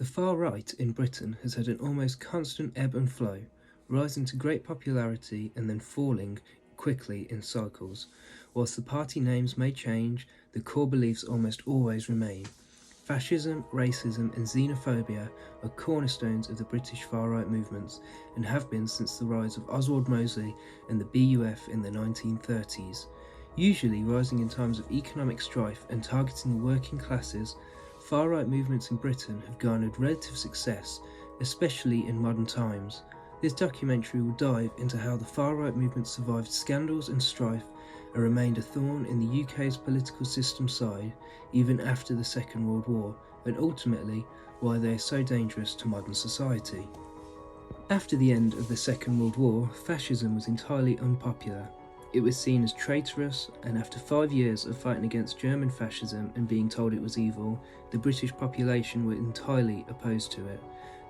The far right in Britain has had an almost constant ebb and flow, rising to great popularity and then falling quickly in cycles. Whilst the party names may change, the core beliefs almost always remain. Fascism, racism, and xenophobia are cornerstones of the British far-right movements and have been since the rise of Oswald Mosley and the BUF in the 1930s. Usually rising in times of economic strife and targeting the working classes, far-right movements in Britain have garnered relative success, especially in modern times. This documentary will dive into how the far-right movement survived scandals and strife and remained a thorn in the UK's political system side even after the Second World War, and ultimately why they are so dangerous to modern society. After the end of the Second World War, fascism was entirely unpopular. It was seen as traitorous, and after 5 years of fighting against German fascism and being told it was evil, the British population were entirely opposed to it.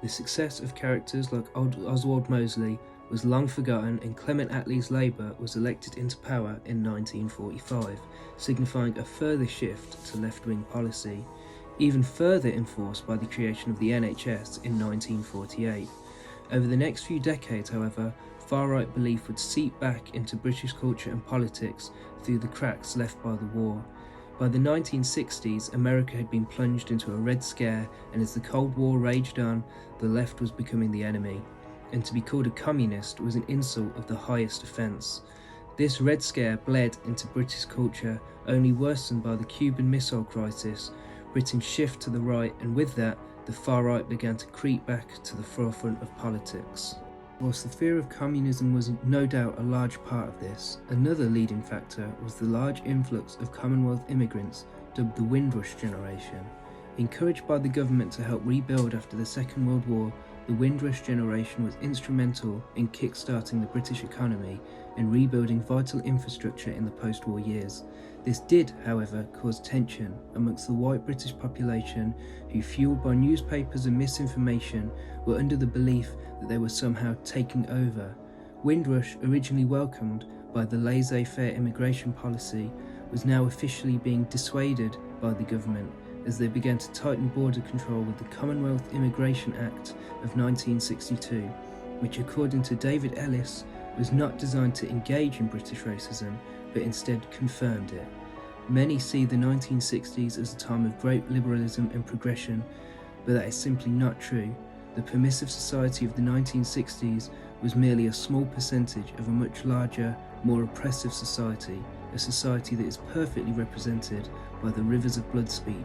The success of characters like Oswald Mosley was long forgotten, and Clement Attlee's Labour was elected into power in 1945, signifying a further shift to left-wing policy, even further enforced by the creation of the NHS in 1948. Over the next few decades, however, far-right belief would seep back into British culture and politics through the cracks left by the war. By the 1960s, America had been plunged into a Red Scare, and as the Cold War raged on, the left was becoming the enemy. And to be called a communist was an insult of the highest offence. This Red Scare bled into British culture, only worsened by the Cuban Missile Crisis, Britain's shift to the right, and with that, the far right began to creep back to the forefront of politics. Whilst the fear of communism was no doubt a large part of this, another leading factor was the large influx of Commonwealth immigrants dubbed the Windrush generation. Encouraged by the government to help rebuild after the Second World War, the Windrush generation was instrumental in kick-starting the British economy and rebuilding vital infrastructure in the post-war years. This did, however, cause tension amongst the white British population who, fueled by newspapers and misinformation, were under the belief that they were somehow taking over. Windrush, originally welcomed by the laissez-faire immigration policy, was now officially being dissuaded by the government as they began to tighten border control with the Commonwealth Immigration Act of 1962, which, according to David Ellis, was not designed to engage in British racism, but instead confirmed it. Many see the 1960s as a time of great liberalism and progression, but that is simply not true. The permissive society of the 1960s was merely a small percentage of a much larger, more oppressive society, a society that is perfectly represented by the Rivers of Blood speech.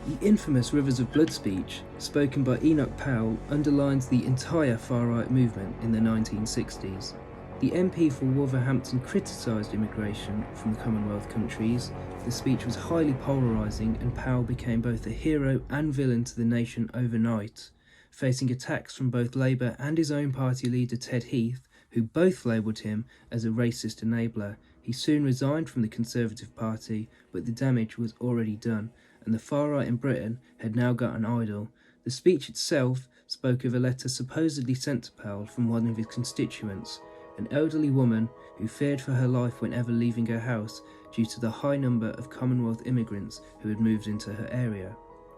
The infamous Rivers of Blood speech, spoken by Enoch Powell, underlines the entire far-right movement in the 1960s. The MP for Wolverhampton criticised immigration from the Commonwealth countries. The speech was highly polarising, and Powell became both a hero and villain to the nation overnight, facing attacks from both Labour and his own party leader Ted Heath, who both labelled him as a racist enabler. He soon resigned from the Conservative Party, but the damage was already done, and the far right in Britain had now got an idol. The speech itself spoke of a letter supposedly sent to Powell from one of his constituents, an elderly woman who feared for her life whenever leaving her house due to the high number of Commonwealth immigrants who had moved into her area.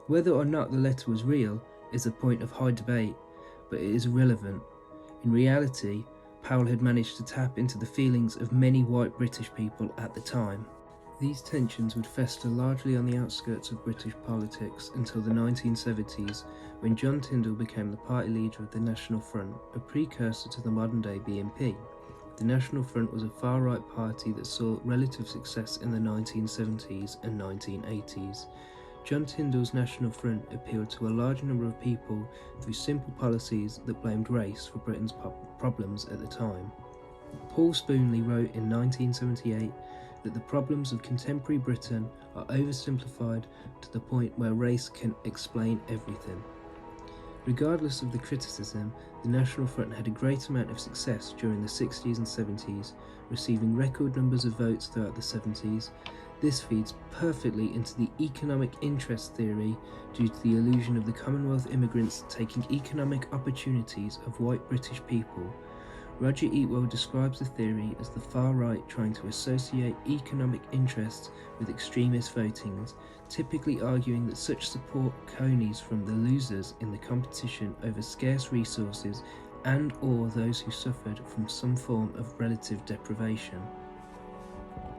Whether or not the letter was real is a point of high debate, but it is irrelevant. In reality, Powell had managed to tap into the feelings of many white British people at the time. These tensions would fester largely on the outskirts of British politics until the 1970s, when John Tyndall became the party leader of the National Front, a precursor to the modern-day BNP. The National Front was a far-right party that saw relative success in the 1970s and 1980s. John Tyndall's National Front appealed to a large number of people through simple policies that blamed race for Britain's problems at the time. Paul Spoonley wrote in 1978 that the problems of contemporary Britain are oversimplified to the point where race can explain everything. Regardless of the criticism, the National Front had a great amount of success during the 60s and 70s, receiving record numbers of votes throughout the 70s. This feeds perfectly into the economic interest theory due to the illusion of the Commonwealth immigrants taking economic opportunities of white British people. Roger Eatwell describes the theory as the far right trying to associate economic interests with extremist votings, typically arguing that such support conies from the losers in the competition over scarce resources and or those who suffered from some form of relative deprivation.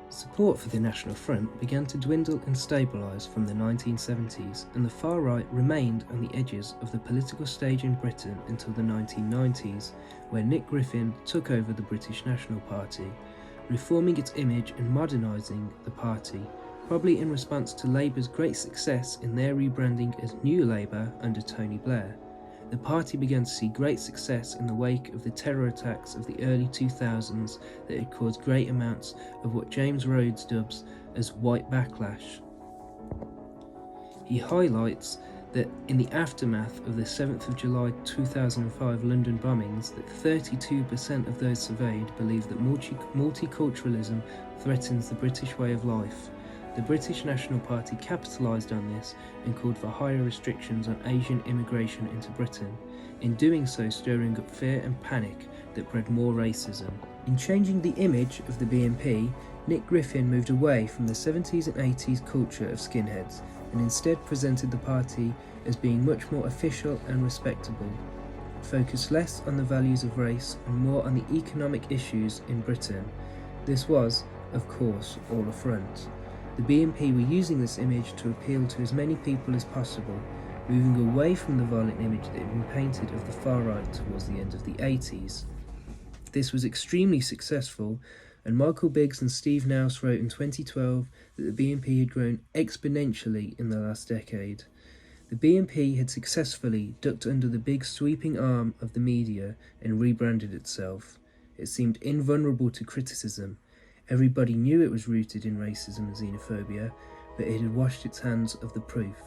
Support for the National Front began to dwindle and stabilise from the 1970s, and the far right remained on the edges of the political stage in Britain until the 1990s, where Nick Griffin took over the British National Party, reforming its image and modernising the party, probably in response to Labour's great success in their rebranding as New Labour under Tony Blair. The party began to see great success in the wake of the terror attacks of the early 2000s that had caused great amounts of what James Rhodes dubs as white backlash. He highlights that in the aftermath of the 7th of July 2005 London bombings, that 32% of those surveyed believe that multiculturalism threatens the British way of life. The British National Party capitalised on this and called for higher restrictions on Asian immigration into Britain, in doing so stirring up fear and panic that bred more racism. In changing the image of the BNP, Nick Griffin moved away from the 70s and 80s culture of skinheads and instead presented the party as being much more official and respectable, focused less on the values of race and more on the economic issues in Britain. This was, of course, all a front. The BNP were using this image to appeal to as many people as possible, moving away from the violent image that had been painted of the far right towards the end of the 80s. This was extremely successful, and Michael Biggs and Steve Nouse wrote in 2012 that the BNP had grown exponentially in the last decade. The BNP had successfully ducked under the big sweeping arm of the media and rebranded itself. It seemed invulnerable to criticism. Everybody knew it was rooted in racism and xenophobia, but it had washed its hands of the proof.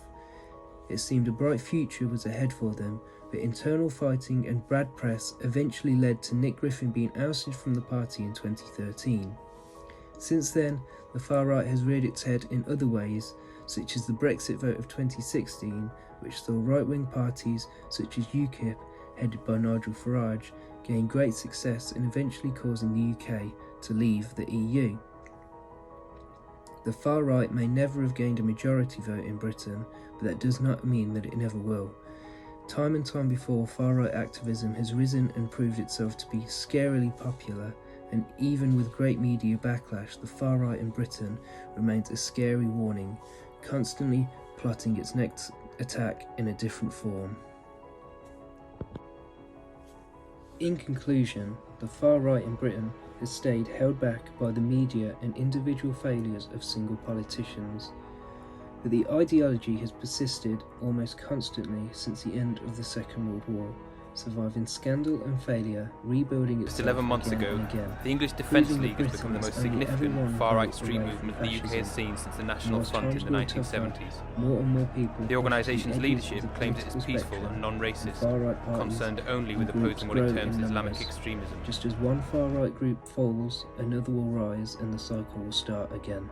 It seemed a bright future was ahead for them, but internal fighting and bad press eventually led to Nick Griffin being ousted from the party in 2013. Since then, the far right has reared its head in other ways, such as the Brexit vote of 2016, which saw right-wing parties such as UKIP, headed by Nigel Farage, gain great success and eventually causing the UK to leave the EU. The far right may never have gained a majority vote in Britain, but that does not mean that it never will. Time and time before, far right activism has risen and proved itself to be scarily popular, and even with great media backlash, the far right in Britain remains a scary warning, constantly plotting its next attack in a different form. In conclusion, the far right in Britain has stayed held back by the media and individual failures of single politicians, but the ideology has persisted almost constantly since the end of the Second World War, surviving scandal and failure, rebuilding itself Just 11 months again ago, and again, the English Defence proving League that has become the Britain most is only significant everyone far-right who street walks movement away the from UK has fascism. seen since the And National whilst Front in trying the to build tougher, 1970s. more and more people The organisation's push the edges leadership of the claims it is political peaceful spectrum, and non-racist, far-right parties concerned only with and groups opposing what it grow terms in Islamic numbers. extremism. Just as one far-right group falls, another will rise and the cycle will start again.